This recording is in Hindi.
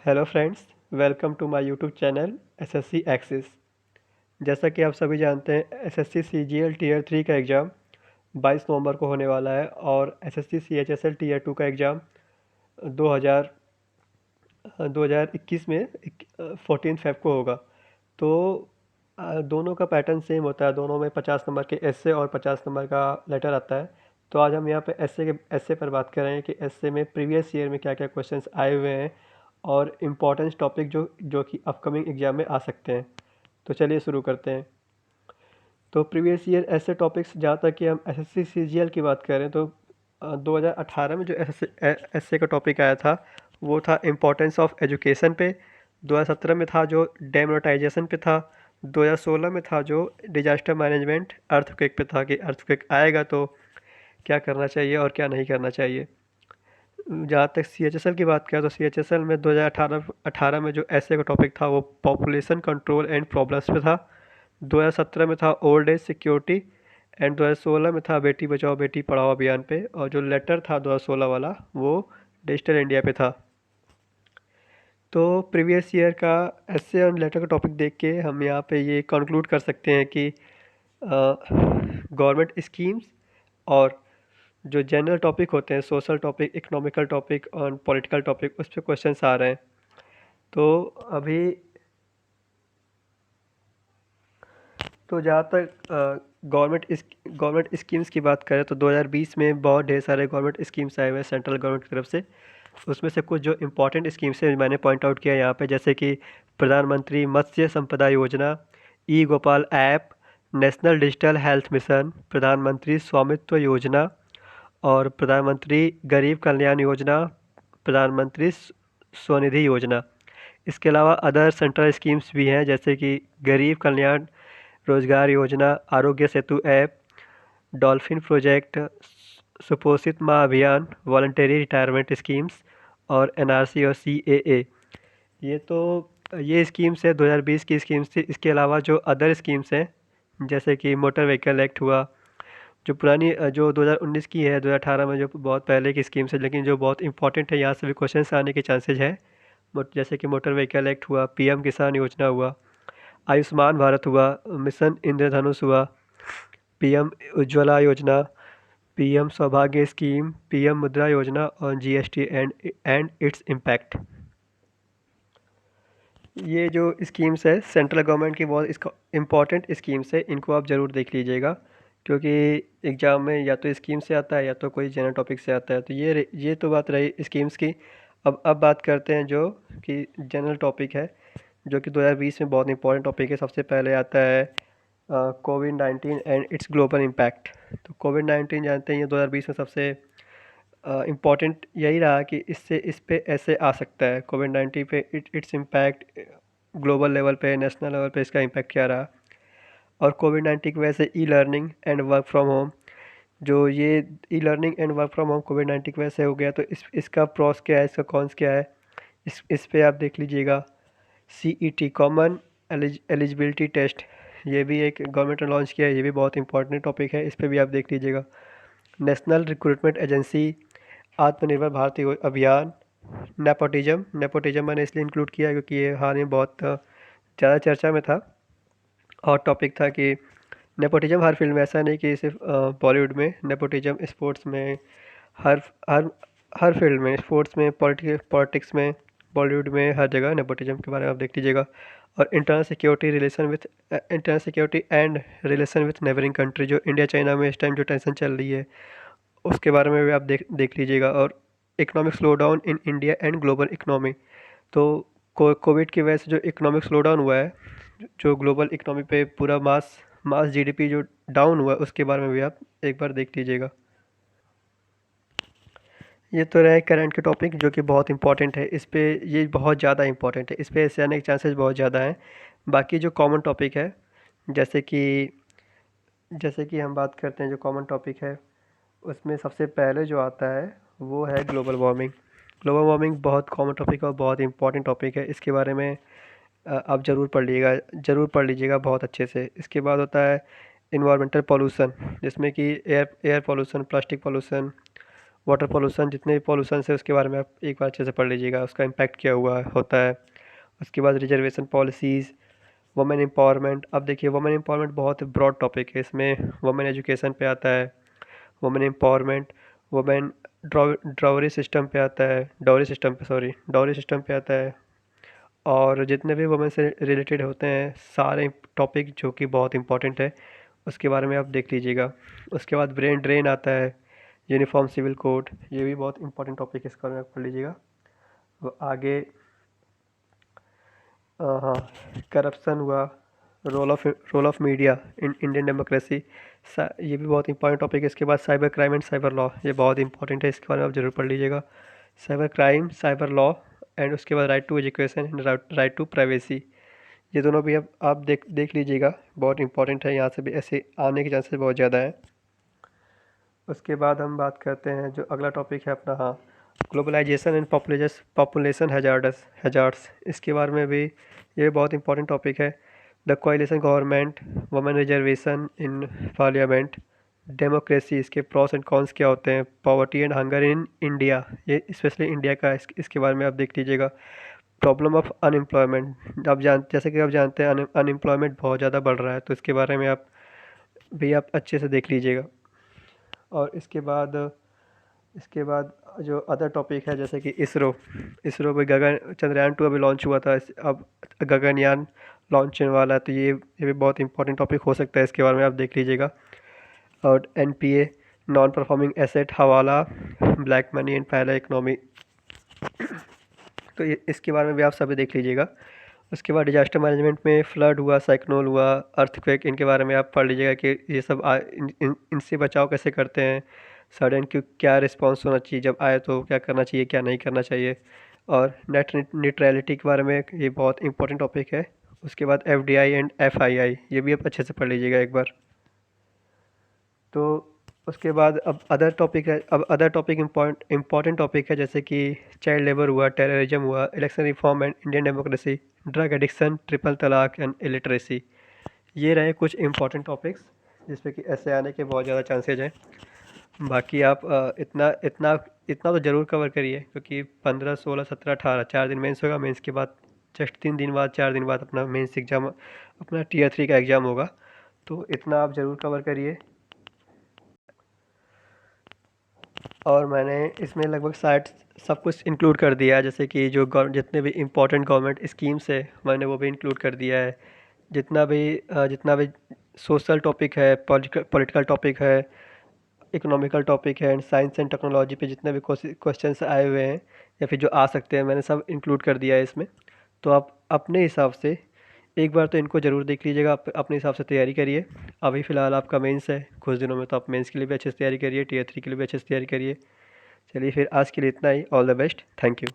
Hello friends, welcome to my YouTube channel SSC Axis. जैसा कि आप सभी जानते हैं, एसएससी सीजीएल टीयर 3 का एग्ज़ाम 22 नवंबर को होने वाला है और एसएससी सीएचएसएल टीयर 2 का एग्ज़ाम 2000 2021 में 14 फेब को होगा। तो दोनों का पैटर्न सेम होता है, दोनों में 50 नंबर के एस्से और 50 नंबर का लेटर आता है। तो आज हम यहाँ पे एस्से पर बात कर रहे हैं कि एस्से में प्रीवियस ईयर में क्या क्या क्वेश्चंस आए हुए हैं और इम्पोर्टेंट टॉपिक जो कि अपकमिंग एग्जाम में आ सकते हैं। तो चलिए शुरू करते हैं। तो प्रीवियस ईयर ऐसे टॉपिक्स, जहाँ तक कि हम एसएससी सीजीएल की बात करें तो 2018 में जो एसए का टॉपिक आया था वो था इम्पोर्टेंस ऑफ एजुकेशन पे। 2017 में था जो डेमोनेटाइजेशन पे था। 2016 में था जो डिजास्टर मैनेजमेंट अर्थक्वेक पे था कि अर्थक्वेक आएगा तो क्या करना चाहिए और क्या नहीं करना चाहिए। जहाँ तक सीएचएसएल की बात करें तो सीएचएसएल में 2018 में जो एसए का टॉपिक था वो पॉपुलेशन कंट्रोल एंड प्रॉब्लम्स पे था। 2017 में था ओल्ड एज सिक्योरिटी एंड 2016 में था बेटी बचाओ बेटी पढ़ाओ अभियान पे, और जो लेटर था 2016 वाला वो डिजिटल इंडिया पे था। तो प्रीवियस ईयर का एसए और लेटर का टॉपिक देख के हम यहाँ पे ये कंक्लूड कर सकते हैं कि गवर्नमेंट स्कीम्स और जो जनरल टॉपिक होते हैं, सोशल टॉपिक, इकोनॉमिकल टॉपिक और पॉलिटिकल टॉपिक, उस पर क्वेश्चंस आ रहे हैं। तो अभी तो जहाँ तक गवर्नमेंट स्कीम्स की बात करें तो 2020 में बहुत ढेर सारे गवर्नमेंट स्कीम्स आए हुए हैं सेंट्रल गवर्नमेंट की तरफ से। उसमें से कुछ जो इम्पोर्टेंट स्कीम्स हैं मैंने पॉइंट आउट किया यहाँ पे, जैसे कि प्रधानमंत्री मत्स्य संपदा योजना, E Gopal app, national digital health mission, प्रधानमंत्री स्वामित्व योजना और प्रधानमंत्री गरीब कल्याण योजना, प्रधानमंत्री स्वनिधि योजना। इसके अलावा अदर सेंट्रल स्कीम्स भी हैं, जैसे कि गरीब कल्याण रोजगार योजना, Aarogya Setu app, dolphin project, सुपोषित माँ अभियान, वॉलंटरी रिटायरमेंट स्कीम्स और एनआरसी और सीएए। ये स्कीम्स है 2020 की स्कीम्स थी। इसके अलावा जो अदर स्कीम्स हैं, जैसे कि मोटर व्हीकल एक्ट हुआ, जो पुरानी जो 2019 की है, 2018 में जो बहुत पहले की स्कीम्स है, लेकिन जो बहुत इंपॉर्टेंट है, यहाँ से भी क्वेश्चंस आने के चांसेज है। जैसे कि मोटर व्हीकल एक्ट हुआ, पीएम किसान योजना हुआ, आयुष्मान भारत हुआ, मिशन इंद्रधनुष हुआ, पीएम उज्ज्वला योजना, पीएम सौभाग्य स्कीम, पीएम मुद्रा योजना और जीएसटी एंड इट्स इम्पैक्ट। ये जो स्कीम्स है सेंट्रल गवर्नमेंट की बहुत इसका इम्पॉर्टेंट स्कीम्स है, इनको आप ज़रूर देख लीजिएगा, क्योंकि एग्ज़ाम में या तो स्कीम से आता है या तो कोई जनरल टॉपिक से आता है। तो ये तो बात रही स्कीम्स की। अब बात करते हैं जो कि जनरल टॉपिक है, जो कि 2020 में बहुत इंपॉर्टेंट टॉपिक है। सबसे पहले आता है कोविड-19 एंड इट्स ग्लोबल इम्पैक्ट। तो कोविड-19 जानते हैं, ये 2020 में सबसे इम्पॉर्टेंट यही रहा कि इस पे ऐसे आ सकता है। कोविड-19 पे इट्स इम्पैक्ट ग्लोबल लेवल पे, नेशनल लेवल पे इसका इम्पैक्ट क्या रहा। और कोविड-19 की वजह से E learning and work from home, जो ये E learning and work from home कोविड-19 की वजह से हो गया, तो इसका प्रॉस क्या है, इसका कॉन्स क्या है, इस पे आप देख लीजिएगा। सीईटी कॉमन एलिजिबिलिटी टेस्ट, ये भी एक गवर्नमेंट ने लॉन्च किया है, ये भी बहुत इंपॉर्टेंट टॉपिक है, इस पे भी आप देख लीजिएगा। नेशनल रिक्रूटमेंट एजेंसी, आत्मनिर्भर भारत अभियान, नेपोटिज्म मैंने इसलिए इंक्लूड किया क्योंकि ये हाल में बहुत ज़्यादा चर्चा में था। और टॉपिक था कि नेपोटिज्म हर फील्ड में, ऐसा नहीं कि सिर्फ बॉलीवुड में, नेपोटिज्म स्पोर्ट्स में, हर हर हर फील्ड में, स्पोर्ट्स में, पॉलिटिक्स में, बॉलीवुड में, हर जगह नेपोटिज्म के बारे में आप देख लीजिएगा। और internal security and relation with neighbouring country, जो इंडिया चाइना में इस टाइम जो टेंशन चल रही है, उसके बारे में भी आप देख लीजिएगा। और economic slow down in India and global economy, तो कोविड की वजह से जो इकोनॉमिक स्लो डाउन हुआ है, जो ग्लोबल इकोनॉमी पे पूरा मास जीडीपी जो डाउन हुआ है, उसके बारे में भी आप एक बार देख लीजिएगा। ये तो रहे करंट के टॉपिक, जो कि बहुत इंपॉर्टेंट है। इस पे ये बहुत ज़्यादा इंपॉर्टेंट है, इस पे ऐसे आने के चांसेस बहुत ज़्यादा हैं। बाकी जो कॉमन टॉपिक है, जैसे कि जैसे कि हम बात करते हैं जो कॉमन टॉपिक है, उसमें सबसे पहले जो आता है वो है ग्लोबल वार्मिंग। ग्लोबल वार्मिंग बहुत कॉमन टॉपिक है और बहुत इंपॉर्टेंट टॉपिक है। इसके बारे में आप ज़रूर पढ़ लीजिएगा बहुत अच्छे से। इसके बाद होता है इन्वायरमेंटल पॉल्यूशन, जिसमें कि air pollution, plastic pollution, water pollution, जितने भी पोल्यूशन है उसके बारे में आप एक बार अच्छे से पढ़ लीजिएगा, उसका इम्पैक्ट क्या हुआ होता है। उसके बाद रिजर्वेशन पॉलिसीज़, वुमेन एम्पावरमेंट। अब देखिए वुमेन एम्पावरमेंट बहुत ब्रॉड टॉपिक है, इसमें वुमेन एजुकेशन पे आता है, वुमेन एम्पावरमेंट, वुमेन ड्रावरी सिस्टम पे आता है, डाउरी सिस्टम पे आता है, और जितने भी वुमेन से रिलेटेड होते हैं सारे टॉपिक जो कि बहुत इंपॉर्टेंट है, उसके बारे में आप देख लीजिएगा। उसके बाद ब्रेन ड्रेन आता है, यूनिफॉर्म सिविल कोड, ये भी बहुत इंपॉर्टेंट टॉपिक है, इसके बारे में आप पढ़ लीजिएगा। वो आगे हाँ, करप्शन हुआ, role of media in Indian democracy, ये भी बहुत इंपॉर्टेंट टॉपिक है। इसके बाद cyber crime and cyber law, ये बहुत इंपॉर्टेंट है, इसके बारे में आप जरूर पढ़ लीजिएगा। Cyber crime, cyber law, and उसके बाद right to education and right to privacy, ये दोनों भी अब आप देख लीजिएगा, बहुत इंपॉर्टेंट है, यहाँ से भी ऐसे आने के चांसेस बहुत ज़्यादा है। उसके बाद हम बात करते हैं जो अगला टॉपिक है अपना, हाँ, ग्लोबलाइजेशन एंड पॉपुलेशन हैजार्ड्स, इसके बारे में भी ये बहुत इंपॉर्टेंट टॉपिक है। The कोalition government, women reservation in parliament, democracy, इसके प्रॉस एंड कॉन्स क्या होते हैं, poverty and hunger in India, ये स्पेशली इंडिया का, इसके बारे में आप देख लीजिएगा। प्रॉब्लम ऑफ अनएम्प्लॉयमेंट, जैसे कि आप जानते हैं अनएम्प्लॉयमेंट बहुत ज़्यादा बढ़ रहा है, तो इसके बारे में आप अच्छे से देख लीजिएगा। और इसके बाद जो अदर टॉपिक है जैसे कि इसरो में गगन चंद्रयान 2 अभी लॉन्च हुआ था, अब गगनयान लॉन्च होने वाला है, तो ये भी बहुत इंपॉर्टेंट टॉपिक हो सकता है, इसके बारे में आप देख लीजिएगा। और एनपीए, नॉन परफॉर्मिंग एसेट, हवाला, black money and parallel economy, तो इसके बारे में भी आप सभी देख लीजिएगा। उसके बाद डिजास्टर मैनेजमेंट में फ्लड हुआ, साइक्लोन हुआ, अर्थक्वेक, इनके बारे में आप पढ़ लीजिएगा कि ये सब इनसे बचाव कैसे करते हैं, सडन क्यों क्या रिस्पॉन्स होना चाहिए, जब आए तो क्या करना चाहिए क्या नहीं करना चाहिए। और नेट न्यूट्रलिटी के बारे में ये बहुत इंपॉर्टेंट टॉपिक है। उसके बाद एफडीआई एंड एफआईआई, ये भी आप अच्छे से पढ़ लीजिएगा एक बार। तो उसके बाद अब अदर टॉपिक इम्पॉर्टेंट टॉपिक है, जैसे कि चाइल्ड लेबर हुआ, टेररिज्म हुआ, election reform and Indian democracy, drug addiction, triple तलाक एंड इलिटरेसी, ये रहे कुछ इंपॉर्टेंट टॉपिक्स जिसपे कि ऐसे आने के बहुत ज़्यादा चांसेज हैं। बाकी आप इतना तो ज़रूर कवर करिए, क्योंकि 15, 16, 17, 18 4 दिन मेंस होगा, मेंस के बाद जस्ट 3 दिन बाद 4 दिन बाद अपना मेंस एग्ज़ाम, अपना टीयर 3 का एग्ज़ाम होगा, तो इतना आप ज़रूर कवर करिए। और मैंने इसमें लगभग 60 सब कुछ इंक्लूड कर दिया है, जैसे कि जो जितने भी इम्पोर्टेंट गवर्नमेंट स्कीम्स है मैंने वो भी इंक्लूड कर दिया है। जितना भी सोशल टॉपिक है, पॉलिटिकल टॉपिक है, इकोनॉमिकल टॉपिक है, एंड साइंस एंड टेक्नोलॉजी पे जितने भी क्वेश्चंस आए हुए हैं या फिर जो आ सकते हैं, मैंने सब इंक्लूड कर दिया है इसमें। तो आप अपने हिसाब से एक बार तो इनको ज़रूर देख लीजिएगा, आप अपने हिसाब से तैयारी करिए। अभी फ़िलहाल आपका मेंस है, कुछ दिनों में तो आप मेंस के लिए भी अच्छे से तैयारी करिए, टीयर 3 के लिए भी अच्छे से तैयारी करिए। चलिए फिर आज के लिए इतना ही। All the best, thank you.